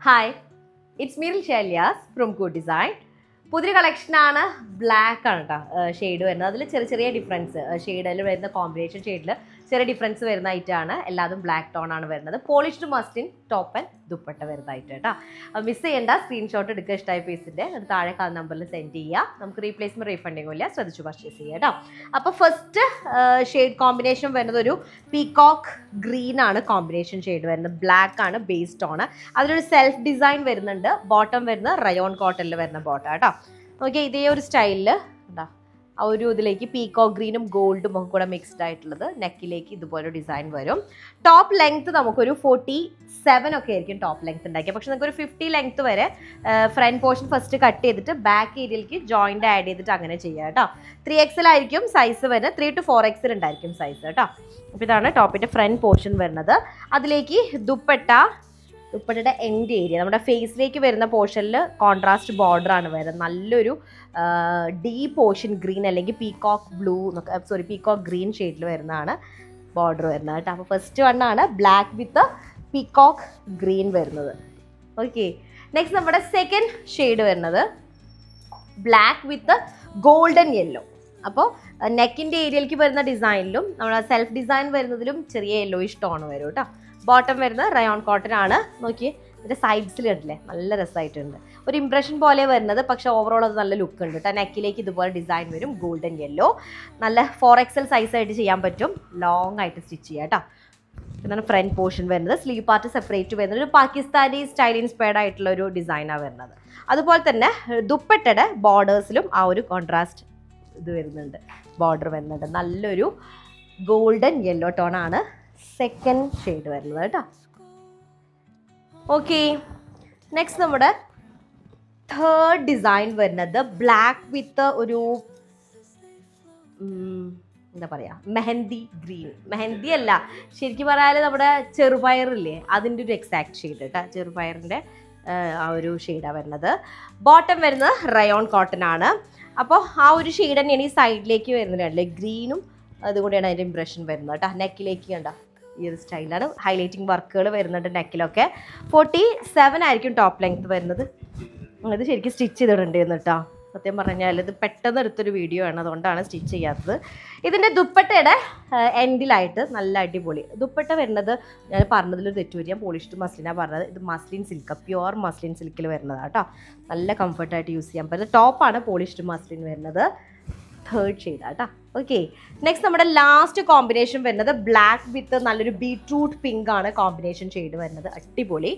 Hi, it's Rilsha Ilyas from Koodu design. പുതിയ കളക്ഷനാണ് black ആണ് കേട്ടോ ഷെയ്ഡ് വരുന്നത്. അതിൽ ചെറിയ ചെറിയ ഡിഫറൻസ് ഷെയ്ഡിൽ വരുന്ന കോമ്പിനേഷൻ ഷെയ്ഡിൽ ചെറിയ ഡിഫറൻസ് വരുന്ന ഐറ്റാണ്. എല്ലാതും ബ്ലാക്ക് ടോൺ ആണ് വരുന്നത്. Polished muslin top and dupatta വരുന്നതായിട്ട് കേട്ടോ. മിസ് ചെയ്യേണ്ട, സ്ക്രീൻഷോട്ട് എടുക്കുക ഇഷ്ടമായ പീസിൻ്റെ. അത് താഴെ കാൽ നമ്പറിൽ സെൻഡ് ചെയ്യുക. നമുക്ക് റീപ്ലേസ്മെൻറ്റ് റീഫണ്ടിങ്ങും ഇല്ല, ശ്രദ്ധിച്ചു പർച്ചേസ് ചെയ്യുക കേട്ടോ. അപ്പോൾ ഫസ്റ്റ് ഷെയ്ഡ് കോമ്പിനേഷൻ വരുന്നത് ഒരു പീകോക്ക് ഗ്രീൻ ആണ് കോമ്പിനേഷൻ ഷെയ്ഡ് വരുന്നത്. ബ്ലാക്ക് ആണ് ബേസ് ടോൺ. അതിലൊരു സെൽഫ് ഡിസൈൻ വരുന്നുണ്ട്. ബോട്ടം വരുന്നത് റയോൺ കോട്ടണിൽ വരുന്ന ബോട്ടം കേട്ടോ. ഓക്കെ, ഇതേ ഒരു സ്റ്റൈലിൽ എന്താ ആ ഒരു ഇതിലേക്ക് പീകോക്ക് ഗ്രീനും ഗോൾഡും ഒക്കെ കൂടെ മിക്സ്ഡ് ആയിട്ടുള്ളത്. നെക്കിലേക്ക് ഇതുപോലെ ഡിസൈൻ വരും. ടോപ്പ് ലെങ്ത് നമുക്കൊരു 47 ഒക്കെ ആയിരിക്കും ടോപ്പ് ലെങ്ത് ഉണ്ടാക്കിയത്. പക്ഷെ നമുക്കൊരു 50 ലെങ്ത് വരെ ഫ്രണ്ട് പോർഷൻ ഫസ്റ്റ് കട്ട് ചെയ്തിട്ട് ബാക്ക് ഏരിയയിലേക്ക് ജോയിൻ്റ് ആഡ് ചെയ്തിട്ട് അങ്ങനെ ചെയ്യാം കേട്ടോ. 3XL ആയിരിക്കും സൈസ് വരുന്നത്. 3 to 4XL ഉണ്ടായിരിക്കും സൈസ് കേട്ടോ. അപ്പോൾ ഇതാണ് ടോപ്പിൻ്റെ ഫ്രണ്ട് പോർഷൻ വരുന്നത്. അതിലേക്ക് ദുപ്പട്ടയുടെ എൻഡ് ഏരിയ നമ്മുടെ ഫേസിലേക്ക് വരുന്ന പോർഷനിൽ കോൺട്രാസ്റ്റ് ബോർഡർ ആണ് വരുന്നത്. നല്ലൊരു ഡീപ്പ് ഓഷ്യൻ ഗ്രീൻ അല്ലെങ്കിൽ പീകോക്ക് ഗ്രീൻ ഷെയ്ഡിൽ വരുന്നതാണ് ബോർഡർ വരുന്നത് കേട്ടോ. അപ്പോൾ ഫസ്റ്റ് വണ്ണാണ് ബ്ലാക്ക് വിത്ത് പീകോക്ക് ഗ്രീൻ വരുന്നത്. ഓക്കെ, നെക്സ്റ്റ് നമ്മുടെ സെക്കൻഡ് ഷെയ്ഡ് വരുന്നത് ബ്ലാക്ക് വിത്ത് ഗോൾഡൻ യെല്ലോ. അപ്പോൾ നെക്കിൻ്റെ ഏരിയയിലേക്ക് വരുന്ന ഡിസൈനിലും നമ്മുടെ സെൽഫ് ഡിസൈൻ വരുന്നതിലും ചെറിയ യെല്ലോയിഷ് ടോൺ വരും കേട്ടോ. ബോട്ടം വരുന്നത് റയോൺ കോട്ടൺ ആണ്. നോക്കിയേ, ഇതിൻ്റെ സൈഡ്സിൽ കണ്ടില്ലേ, നല്ല രസമായിട്ടുണ്ട്. ഒരു ഇംപ്രഷൻ പോലെ വരുന്നത്, പക്ഷേ ഓവറോൾ അത് നല്ല ലുക്ക് ഉണ്ട് കേട്ടോ. നെക്കിലേക്ക് ഇതുപോലെ ഡിസൈൻ വരും, ഗോൾഡൻ യെല്ലോ. നല്ല 4XL സൈസായിട്ട് ചെയ്യാൻ പറ്റും. ലോങ് ആയിട്ട് സ്റ്റിച്ച് ചെയ്യാം കേട്ടോ. ഇതാണ് ഫ്രണ്ട് പോർഷൻ വരുന്നത്. സ്ലീവ് പാർട്ട് സെപ്പറേറ്റ് വരുന്നത്. ഒരു പാകിസ്ഥാനി സ്റ്റൈൽ ഇൻസ്പയർഡ് ആയിട്ടുള്ള ഒരു ഡിസൈനാണ് വരുന്നത്. അതുപോലെ തന്നെ ദുപ്പട്ടയുടെ ബോർഡേഴ്സിലും ആ ഒരു കോൺട്രാസ്റ്റ് ഇത് വരുന്നുണ്ട്, ബോർഡർ വരുന്നുണ്ട്. നല്ലൊരു ഗോൾഡൻ യെല്ലോ ടോൺ ആണ് സെക്കൻഡ് ഷെയ്ഡ് വരുന്നത് കേട്ടോ. ഓക്കെ, നെക്സ്റ്റ് നമ്മുടെ തേർഡ് ഡിസൈൻ വരുന്നത് ബ്ലാക്ക് വിത്ത് ഒരു എന്താ പറയുക, മെഹന്തി അല്ല, ശരിക്കും പറയാൻ നമ്മുടെ ചെറുപയറില്ലേ അതിൻ്റെ ഒരു എക്സാക്ട് ഷെയ്ഡ് കേട്ടോ. ചെറുപയറിൻ്റെ ആ ഒരു ഷെയ്ഡാണ് വരുന്നത്. ബോട്ടം വരുന്നത് റയോൺ കോട്ടൺ ആണ്. അപ്പോൾ ആ ഒരു ഷെയ്ഡ് തന്നെയാണ് ഈ സൈഡിലേക്ക് വരുന്നത്. ഗ്രീനും അതുകൂടെയാണ് അതിൻ്റെ ഇംപ്രഷൻ വരുന്നത് കേട്ടോ. നെക്കിലേക്ക് കണ്ടോ, ഈ ഒരു സ്റ്റൈലാണ്. ഹൈലൈറ്റിംഗ് വർക്കുകൾ വരുന്നുണ്ട് നെക്കിലൊക്കെ. 47 ആയിരിക്കും ടോപ്പ് ലെങ്ത് വരുന്നത്. ഇത് ശരിക്കും സ്റ്റിച്ച് ചെയ്തിട്ടുണ്ടായിരുന്നു കേട്ടോ. സത്യം പറഞ്ഞാൽ ഇത് പെട്ടെന്ന് എടുത്തൊരു വീഡിയോ ആണ്, അതുകൊണ്ടാണ് സ്റ്റിച്ച് ചെയ്യാത്തത്. ഇതിൻ്റെ ദുപ്പട്ടയുടെ എൻഡിലായിട്ട് നല്ല അടിപൊളി ദുപ്പട്ട വരുന്നത്. ഞാൻ പറഞ്ഞതിലൊരു തെറ്റ് വരും, ഞാൻ പോളിഷ്ഡ് മസ്ലിനാണ് പറഞ്ഞത്. ഇത് മസ്ലിൻ സിൽക്ക്, പ്യുവർ മസ്ലിൻ സിൽക്കിൽ വരുന്നതാണ് കേട്ടോ. നല്ല കംഫർട്ടായിട്ട് യൂസ് ചെയ്യാൻ പറ്റുന്നത്. ടോപ്പാണ് പോളിഷ്ഡ് മസ്ലിൻ വരുന്നത്. തേർഡ് ഷെയ്ഡാണ് കേട്ടോ. ഓക്കെ, നെക്സ്റ്റ് നമ്മുടെ ലാസ്റ്റ് കോമ്പിനേഷൻ വരുന്നത് ബ്ലാക്ക് വിത്ത് നല്ലൊരു ബീട്രൂട്ട് പിങ്ക് ആണ് കോമ്പിനേഷൻ ഷെയ്ഡ് വരുന്നത്. അടിപൊളി.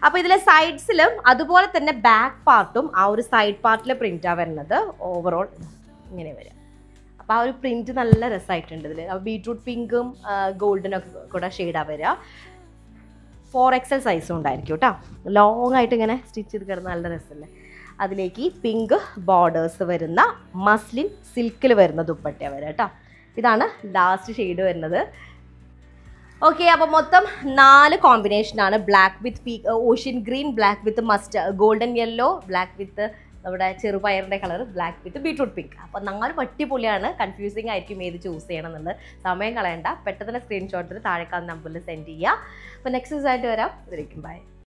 അപ്പോൾ ഇതിലെ സൈഡ്സിലും അതുപോലെ തന്നെ ബാക്ക് പാർട്ടും ആ ഒരു സൈഡ് പാർട്ടിലെ പ്രിൻറ്റാണ് വരുന്നത്. ഓവറോൾ ഇങ്ങനെ വരിക. അപ്പോൾ ആ ഒരു പ്രിൻറ്റ് നല്ല രസമായിട്ടുണ്ട് ഇതിൽ. ബീട്രൂട്ട് പിങ്കും ഗോൾഡനും ഒക്കെ കൂടെ ഷെയ്ഡാണ് വരിക. 4XL സൈസും ഉണ്ടായിരിക്കും കേട്ടോ. ലോങ് ആയിട്ട് ഇങ്ങനെ സ്റ്റിച്ച് ചെയ്ത് കിടന്ന് നല്ല രസമല്ലേ. അതിലേക്ക് പിങ്ക് ബോർഡേഴ്സ് വരുന്ന മസ്ലിൻ സിൽക്കിൽ വരുന്ന ദുപ്പട്ടയാണ് വരിക കേട്ടോ. ഇതാണ് ലാസ്റ്റ് ഷെയ്ഡ് വരുന്നത്. ഓക്കെ, അപ്പോൾ മൊത്തം 4 കോമ്പിനേഷനാണ്. Black with ocean green, black with golden yellow, black with നമ്മുടെ ചെറുപയറിൻ്റെ colour, black with beetroot pink. അപ്പോൾ 4 അടിപൊളിയാണ്. കൺഫ്യൂസിങ് ആയിരിക്കും ഏത് ചൂസ് ചെയ്യണം എന്നുള്ളത്. സമയം കളയണ്ട, പെട്ടെന്ന് സ്ക്രീൻഷോട്ടിൽ താഴേക്കാൾ നമ്പറിൽ സെൻഡ് ചെയ്യുക. അപ്പോൾ നെക്സ്റ്റ് ദിവസമായിട്ട് വരാം. ഇതിലേക്കും ബൈ.